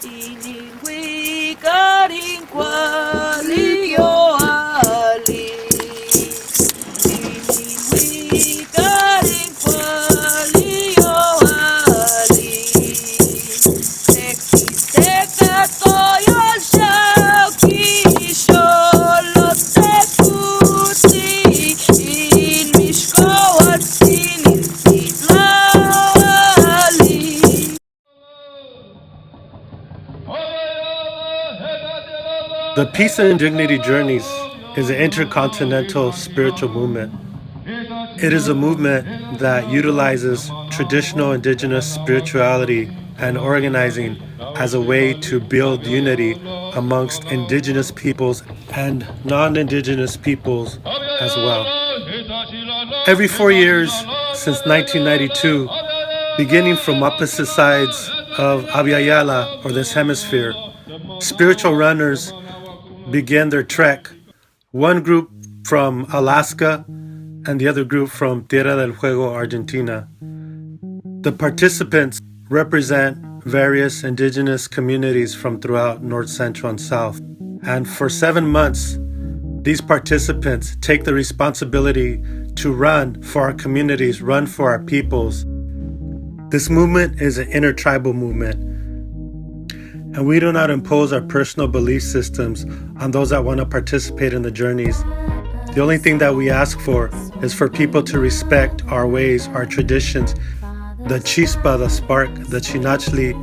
Inihuikarin kwalio ali. Inihuikarin kwalio ali. Sexy seca toyo shauki sholo tekuti. In mishkoat sinin sitlali. The Peace and Indignity Journeys is an intercontinental spiritual movement. It is a movement that utilizes traditional indigenous spirituality and organizing as a way to build unity amongst indigenous peoples and non-indigenous peoples as well. Every 4 years since 1992, beginning from opposite sides of Abya or this hemisphere, spiritual runners began their trek, one group from Alaska and the other group from Tierra del Fuego, Argentina. The participants represent various indigenous communities from throughout North, Central, and South. And for 7 months, these participants take the responsibility to run for our communities, run for our peoples. This movement is an intertribal movement, and we do not impose our personal belief systems on those that want to participate in the journeys. The only thing that we ask for is for people to respect our ways, our traditions, the chispa, the spark, the chinachli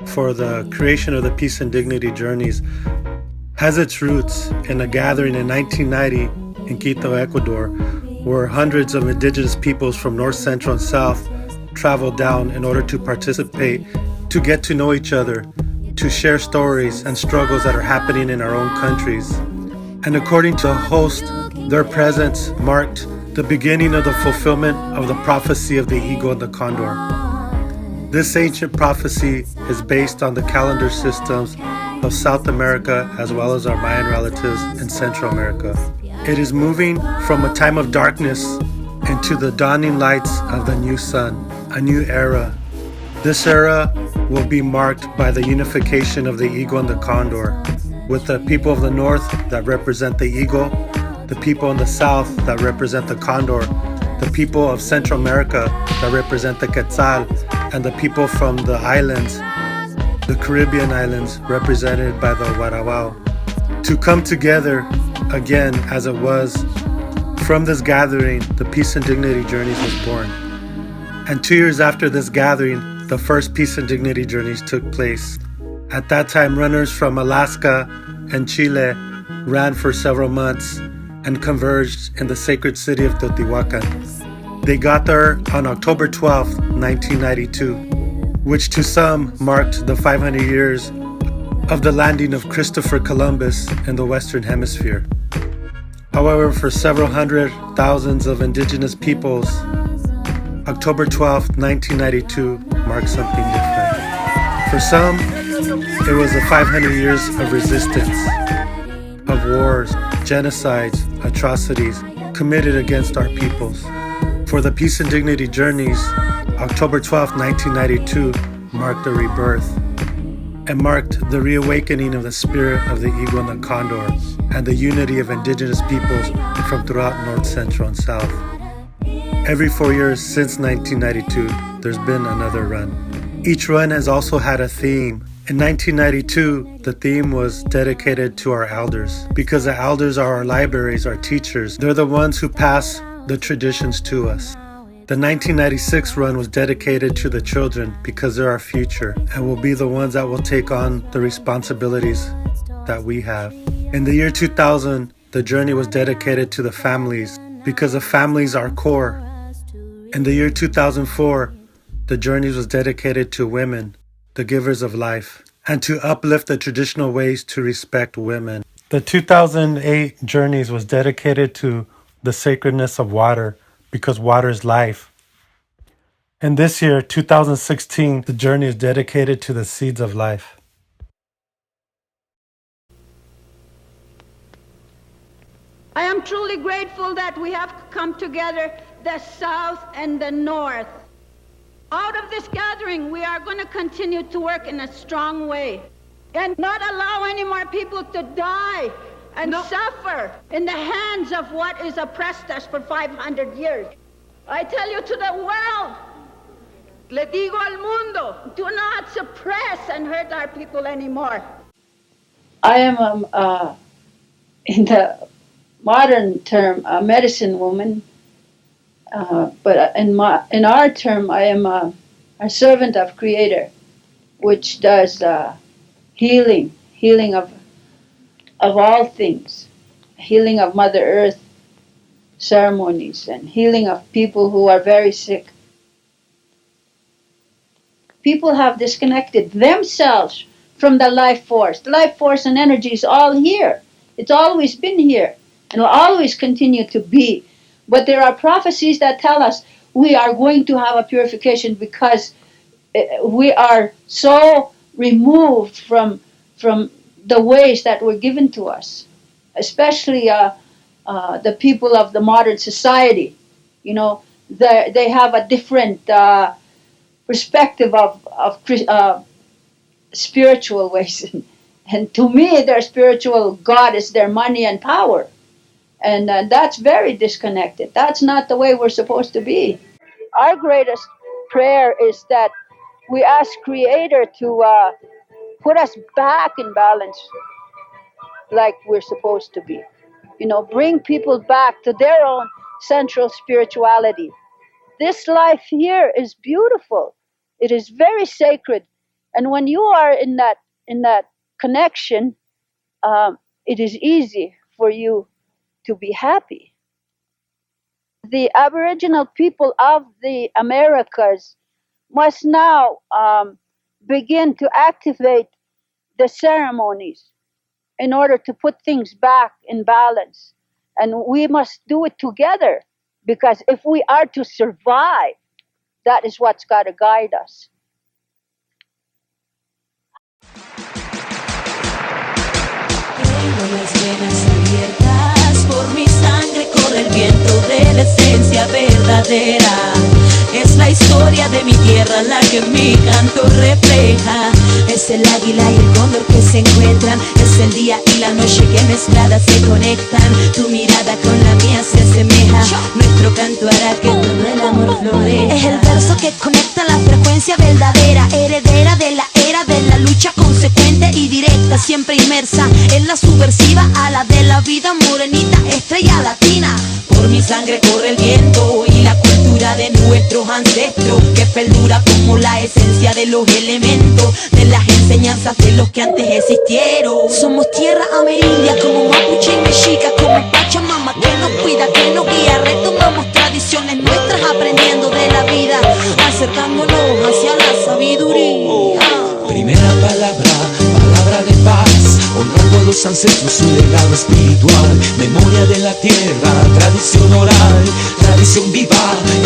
for the creation of the Peace and Dignity Journeys has its roots in a gathering in 1990 in Quito, Ecuador, where hundreds of indigenous peoples from North, Central, and South traveled down in order to participate, to get to know each other, to share stories and struggles that are happening in our own countries. And according to the host, their presence marked the beginning of the fulfillment of the prophecy of the eagle and the condor. This ancient prophecy is based on the calendar systems of South America as well as our Mayan relatives in Central America. It is moving from a time of darkness into the dawning lights of the new sun, a new era. This era will be marked by the unification of the eagle and the condor, with the people of the north that represent the eagle, the people in the south that represent the condor, the people of Central America that represent the quetzal, and the people from the islands, the Caribbean islands, represented by the Warabao, to come together again as it was. From this gathering, the Peace and Dignity Journeys was born. And 2 years after this gathering, the first Peace and Dignity Journeys took place. At that time, runners from Alaska and Chile ran for several months and converged in the sacred city of Teotihuacan. They got there on October 12, 1992, which to some marked the 500 years of the landing of Christopher Columbus in the Western Hemisphere. However, for several hundred thousands of indigenous peoples, October 12, 1992 marked something different. For some, it was the 500 years of resistance, of wars, genocides, atrocities committed against our peoples. For the Peace and Dignity Journeys, October 12, 1992 marked a rebirth and marked the reawakening of the spirit of the eagle and the condor and the unity of indigenous peoples from throughout North, Central, and South. Every 4 years since 1992, there's been another run. Each run has also had a theme. In 1992, the theme was dedicated to our elders, because the elders are our libraries, our teachers. They're the ones who pass the traditions to us. The 1996 run was dedicated to the children because they're our future and will be the ones that will take on the responsibilities that we have. In the year 2000, the journey was dedicated to the families because the families are core. In the year 2004, the journey was dedicated to women, the givers of life, and to uplift the traditional ways to respect women. The 2008 journeys was dedicated to the sacredness of water because water is life. And this year, 2016, the journey is dedicated to the seeds of life. I am truly grateful that we have come together, the South and the North. Out of this gathering, we are going to continue to work in a strong way. and not allow any more people to die and suffer in the hands of what is oppressed us for 500 years. I tell you to the world, le digo al mundo, do not suppress and hurt our people anymore. I am, in the modern term, a medicine woman, but in our term, I am a servant of Creator, which does healing of all things, healing of Mother Earth ceremonies, and healing of people who are very sick. People have disconnected themselves from the life force. The life force and energy is all here. It's always been here and will always continue to be. But there are prophecies that tell us we are going to have a purification because we are so removed from the ways that were given to us, especially the people of the modern society. You know, they have a different perspective of spiritual ways. And to me, their spiritual God is their money and power. And that's very disconnected. That's not the way we're supposed to be. Our greatest prayer is that we ask Creator to put us back in balance like we're supposed to be. You know, bring people back to their own central spirituality. This life here is beautiful. It is very sacred. And when you are in that connection, it is easy for you to be happy. The Aboriginal people of the Americas must now begin to activate the ceremonies in order to put things back in balance. And we must do it together, because if we are to survive, that is what's got to guide us. Tengo las venas abiertas, por mi sangre corre el viento de la esencia verdadera. Es la historia de mi tierra la que mi canto refleja. Es el águila y el cóndor que se encuentran. Es el día y la noche que mezcladas se conectan. Tu mirada con la mía se asemeja. Nuestro canto hará que todo el amor florezca. Es el verso que conecta la frecuencia verdadera, heredera de la era de la lucha consecuente y directa, siempre inmersa en la subversiva ala de la vida morenita, estrella latina. Por mi sangre corre el viento y la cultura de nuestros ancestros, que perdura como la esencia de los elementos, de las enseñanzas de los que antes existieron. Somos tierra amerindia como mapuche y mexica, como Pachamama que nos cuida, que nos guía. Retomamos tradiciones nuestras aprendiendo de la vida, acercándonos hacia la sabiduría. Primera palabra de paz, honrando a los ancestros, su legado espiritual, memoria de la tierra, tradición oral, tradición viva,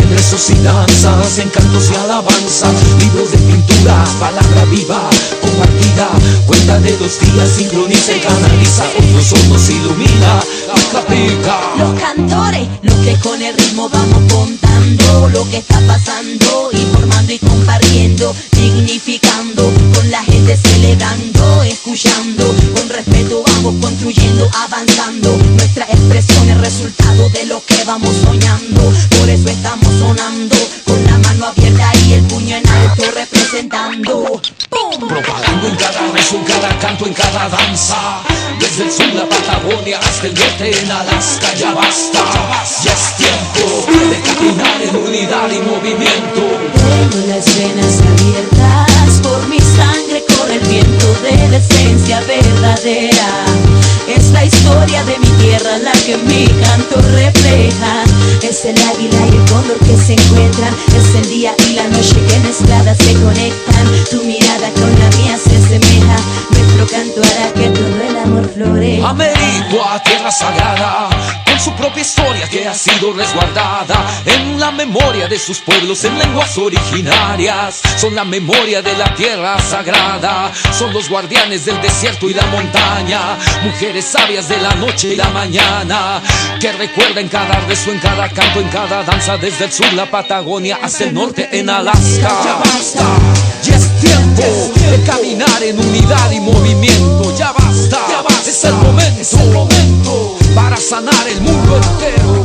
en rezos y danzas, en cantos y alabanzas, libros de pintura, palabra viva, compartida, cuenta de 2 días, sincroniza y canaliza, otros ojos ilumina, pica pica. Los cantores, los que con el ritmo vamos contando lo que está pasando, informando y compartiendo, dignificando, con la gente celebrando, escuchando, con respeto vamos construyendo, avanzando. Nuestra expresión es resultado de lo que vamos soñando, por eso estamos sonando, con la mano abierta y el puño en alto representando. ¡Pum! Propagando en cada rezo, en cada canto, en cada danza, desde el sur, la Patagonia, hasta el norte, en Alaska. Ya basta, ya es tiempo de caminar en unidad y movimiento. Tengo las venas abiertas, por mi sangre corre el viento de la esencia verdadera. Es la historia de mi tierra la que mi canto refleja. Es el águila y el cóndor que se encuentran. Es el día y la noche que mezcladas se conectan. Tu mirada con la mía se asemeja. Nuestro canto hará que todo el amor florezca. Americua, tierra sagrada, con su propia historia que ha sido resguardada en la memoria de sus pueblos en lenguas originarias. Son la memoria de la tierra sagrada, son los guardianes del desierto y la montaña, mujeres sabias de la noche y la mañana, que recuerdan cada rezo, en cada canto, en cada danza, desde el sur, la Patagonia, hasta el norte, en Alaska. Ya basta, ya es tiempo de caminar caminar en unidad y movimiento. Ya basta, es el momento para sanar el mundo entero.